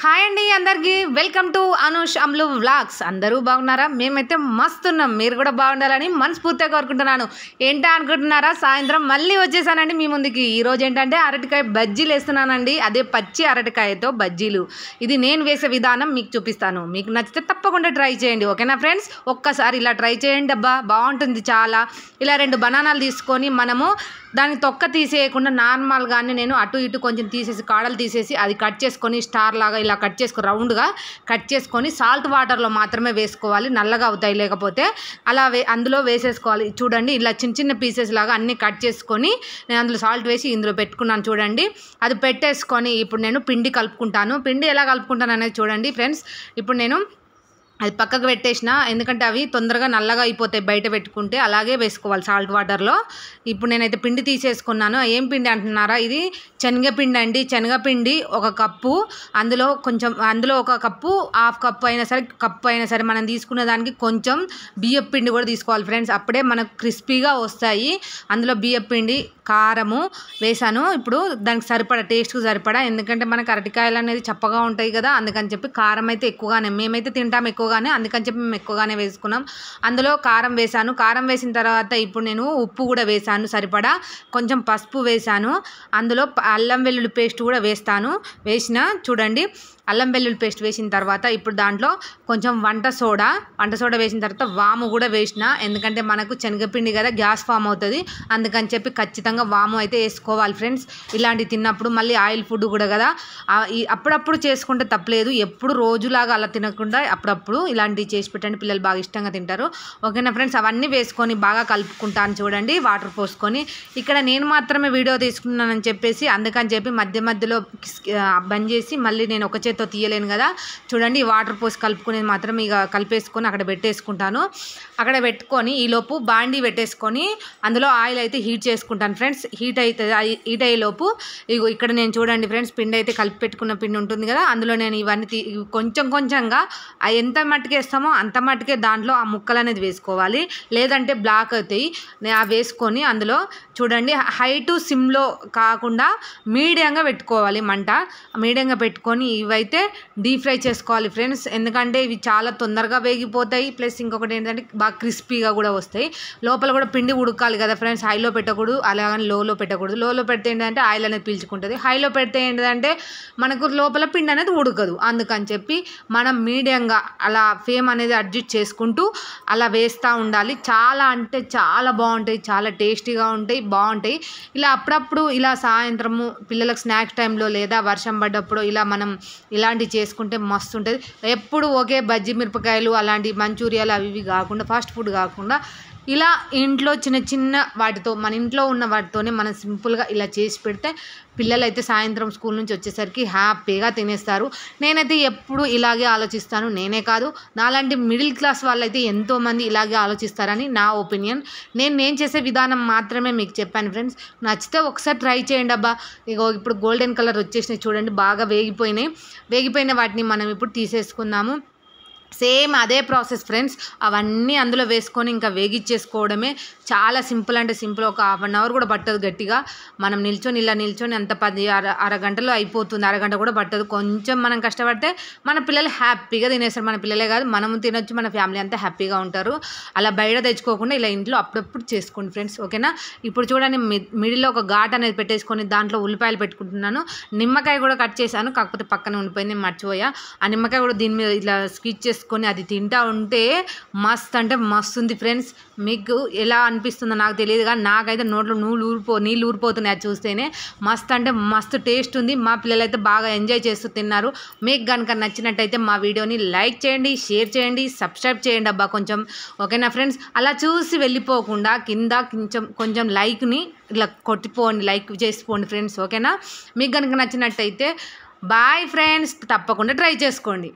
Hi అండి అందరికీ welcome to Anush అమ్లు vlogs. అందరూ బాగున్నారా? మేమైతే మస్తున్నాం. మీరు కూడా బాగుండాలని మనస్ఫూర్తిగా కోరుకుంటున్నాను. ఏంటా అనుకుంటున్నారా? సాయంత్రం మళ్ళీ వచ్చేసానండి మీ ముందుకి. ఈరోజు ఏంటంటే అరటికాయ బజ్జీలు వేస్తున్నానండి. అదే పచ్చి అరటికాయతో బజ్జీలు. ఇది నేను వేసే విధానం మీకు చూపిస్తాను. మీకు నచ్చితే తప్పకుండా ట్రై చేయండి, ఓకేనా ఫ్రెండ్స్? ఒక్కసారి ఇలా ట్రై చేయండి అబ్బా, బాగుంటుంది చాలా. ఇలా 2 బనానాలు తీసుకొని మనము దాన్ని తొక్క తీసేయకుండా నార్మల్గానే నేను అటు ఇటు కొంచెం తీసేసి కాడలు తీసేసి అది కట్ చేసుకొని స్టార్ లాగా ఇలా కట్ చేసుకొని రౌండ్గా కట్ చేసుకొని సాల్ట్ వాటర్లో మాత్రమే వేసుకోవాలి, నల్లగా అవుతాయి లేకపోతే. అలా అందులో వేసేసుకోవాలి. చూడండి, ఇలా చిన్న చిన్న పీసెస్ లాగా అన్నీ కట్ చేసుకొని నేను అందులో సాల్ట్ వేసి ఇందులో పెట్టుకున్నాను. చూడండి, అది పెట్టేసుకొని ఇప్పుడు నేను పిండి కలుపుకుంటాను. పిండి ఎలా కలుపుకుంటాను అనేది చూడండి ఫ్రెండ్స్. ఇప్పుడు నేను అది పక్కకు పెట్టేసిన, ఎందుకంటే అవి తొందరగా నల్లగా అయిపోతాయి బయట పెట్టుకుంటే. అలాగే వేసుకోవాలి సాల్ట్ వాటర్లో. ఇప్పుడు నేనైతే పిండి తీసేసుకున్నాను. ఏం పిండి అంటున్నారా? ఇది శనగపిండి అండి. శనగపిండి 1 కప్పు, అందులో ఒక కప్పు, హాఫ్ కప్పు అయినా సరే, కప్పు అయినా సరే మనం తీసుకునే దానికి కొంచెం బియ్యపు పిండి కూడా తీసుకోవాలి ఫ్రెండ్స్. అప్పుడే మనకు క్రిస్పీగా వస్తాయి. అందులో బియ్యపు పిండి, కారము వేసాను. ఇప్పుడు దానికి సరిపడా, టేస్ట్కి సరిపడా, ఎందుకంటే మనకు అరటికాయలు అనేది చప్పగా ఉంటాయి కదా, అందుకని చెప్పి కారం అయితే ఎక్కువగానే, మేమైతే తింటాం ఎక్కువగానే, అందుకని చెప్పి మేము ఎక్కువగానే వేసుకున్నాం. అందులో కారం వేసాను. కారం వేసిన తర్వాత ఇప్పుడు నేను ఉప్పు కూడా వేసాను సరిపడా, కొంచెం పసుపు వేసాను. అందులో అల్లం వెల్లుల్లి పేస్ట్ కూడా వేసిన చూడండి. అల్లం వెల్లుల్లి పేస్ట్ వేసిన తర్వాత ఇప్పుడు దాంట్లో కొంచెం వంట సోడా వేసిన తర్వాత వాము కూడా వేసిన, ఎందుకంటే మనకు శనగపిండి కదా, గ్యాస్ ఫామ్ అవుతుంది, అందుకని చెప్పి ఖచ్చితంగా వాము అయితే వేసుకోవాలి ఫ్రెండ్స్. ఇలాంటివి తిన్నప్పుడు మళ్ళీ ఆయిల్ ఫుడ్ కూడా కదా, అప్పుడప్పుడు చేసుకుంటే తప్పలేదు. ఎప్పుడు రోజులాగా అలా తినకుండా అప్పుడప్పుడు ఇలాంటివి చేసి పెట్టండి, పిల్లలు బాగా ఇష్టంగా తింటారు, ఓకేనా ఫ్రెండ్స్? అవన్నీ వేసుకొని బాగా కలుపుకుంటాను. చూడండి, వాటర్ పోసుకొని. ఇక్కడ నేను మాత్రమే వీడియో తీసుకున్నానని చెప్పేసి అందుకని చెప్పి మధ్యలో బంద్ చేసి మళ్ళీ నేను ఒక చేత్తో తీయలేను కదా. చూడండి, వాటర్ పోసి కలుపుకునేది మాత్రం ఇక కలిపేసుకొని అక్కడ పెట్టేసుకుంటాను. అక్కడ పెట్టుకొని ఈలోపు బాండీ పెట్టేసుకొని అందులో ఆయిల్ అయితే హీట్ చేసుకుంటాను ఫ్రెండ్స్. హీట్ అయ్యేలోపు ఇక్కడ నేను చూడండి ఫ్రెండ్స్, పిండి అయితే కలిపి పెట్టుకున్న పిండి ఉంటుంది కదా, అందులో నేను ఇవన్నీ కొంచెంగా ఎంత మట్టుకు వేస్తామో అంత మట్టుకే దాంట్లో ఆ ముక్కలు అనేది వేసుకోవాలి, లేదంటే బ్లాక్ అవుతాయి. నేను అవి వేసుకొని అందులో చూడండి, హై టు సిమ్లో కాకుండా మీడియంగా పెట్టుకోవాలి మంట. మీడియంగా పెట్టుకొని ఇవైతే డీప్ ఫ్రై చేసుకోవాలి ఫ్రెండ్స్, ఎందుకంటే ఇవి చాలా తొందరగా వేగిపోతాయి. ప్లస్ ఇంకొకటి ఏంటంటే బాగా క్రిస్పీగా కూడా వస్తాయి. లోపల కూడా పిండి ఉడకాలి కదా ఫ్రెండ్స్, హైలో పెట్టకూడదు, అలాగని లోలో పెట్టకూడదు. లోలో పెడితే ఏంటంటే ఆయిల్ అనేది పీల్చుకుంటుంది, హైలో పెడితే ఏంటంటే మనకు లోపల పిండి అనేది ఉడకదు. అందుకని చెప్పి మనం మీడియంగా అలా ఫ్లేమ్ అనేది అడ్జస్ట్ చేసుకుంటూ అలా వేస్తూ ఉండాలి. చాలా అంటే చాలా బాగుంటాయి, చాలా టేస్టీగా ఉంటాయి, బాగుంటాయి. ఇలా అప్పుడప్పుడు ఇలా సాయంత్రము పిల్లలకు స్నాక్స్ టైంలో లేదా వర్షం పడ్డప్పుడు ఇలా మనం ఇలాంటివి చేసుకుంటే మస్తు ఉంటుంది. ఎప్పుడు ఒకే బజ్జీ మిరపకాయలు అలాంటి మంచూరియాలు అవి ఇవి కాకుండా, ఫాస్ట్ ఫుడ్ కాకుండా ఇలా ఇంట్లో చిన్న వాటితో, మన ఇంట్లో ఉన్న వాటితోనే మనం సింపుల్గా ఇలా చేసి పెడితే పిల్లలు అయితే సాయంత్రం స్కూల్ నుంచి వచ్చేసరికి హ్యాపీగా తినేస్తారు. నేనైతే ఎప్పుడు ఇలాగే ఆలోచిస్తాను. నేనే కాదు, నాలాంటి మిడిల్ క్లాస్ వాళ్ళైతే ఎంతోమంది ఇలాగే ఆలోచిస్తారని నా ఒపీనియన్. నేను చేసే విధానం మాత్రమే మీకు చెప్పాను ఫ్రెండ్స్. నచ్చితే ఒకసారి ట్రై చేయండి అబ్బా. ఇప్పుడు గోల్డెన్ కలర్ వచ్చేసినాయి చూడండి, బాగా వేగిపోయిన వాటిని మనం ఇప్పుడు తీసేసుకుందాము. సేమ్ అదే ప్రాసెస్ ఫ్రెండ్స్. అవన్నీ అందులో వేసుకొని ఇంకా వేగిచ్చేసుకోవడమే. చాలా సింపుల్ అంటే సింపుల్. ఒక ½ అన్ అవర్ కూడా పట్టదు. గట్టిగా మనం నిల్చొని అంత అరగంటలో అయిపోతుంది. అరగంట కూడా పట్టదు. కొంచెం మనం కష్టపడితే మన పిల్లలు హ్యాపీగా తినేస్తారు. మన పిల్లలే కాదు, మనము తినొచ్చు, మన ఫ్యామిలీ అంతా హ్యాపీగా ఉంటారు. అలా బయట తెచ్చుకోకుండా ఇలా ఇంట్లో అప్పుడప్పుడు చేసుకోండి ఫ్రెండ్స్, ఓకేనా? ఇప్పుడు చూడండి, మిడిల్లో ఒక ఘాట్ అనేది పెట్టేసుకొని దాంట్లో ఉల్లిపాయలు పెట్టుకుంటున్నాను. నిమ్మకాయ కూడా కట్ చేశాను, కాకపోతే పక్కన ఉండిపోయింది, మర్చిపోయా. ఆ నిమ్మకాయ కూడా దీని మీద ఇలా స్క్వీజ్ చేసుకొని అది తింటా ఉంటే మస్త్ అంటే మస్తు ఉంది ఫ్రెండ్స్. మీకు ఎలా అనిపిస్తుందో నాకు తెలియదు, కానీ నాకైతే నోట్లో నీళ్ళు ఊరిపోతున్నాయి అది చూస్తేనే. మస్త్ అంటే మస్తు టేస్ట్ ఉంది. మా పిల్లలు అయితే బాగా ఎంజాయ్ చేస్తూ తిన్నారు. మీకు కనుక నచ్చినట్టయితే మా వీడియోని లైక్ చేయండి, షేర్ చేయండి, సబ్స్క్రైబ్ చేయండి అబ్బా కొంచెం, ఓకేనా ఫ్రెండ్స్? అలా చూసి వెళ్ళిపోకుండా కింద కొంచెం లైక్ని ఇలా కొట్టిపోండి, లైక్ చేసిపోండి ఫ్రెండ్స్, ఓకేనా? మీకు కనుక నచ్చినట్టయితే బాయ్ ఫ్రెండ్స్, తప్పకుండా ట్రై చేసుకోండి.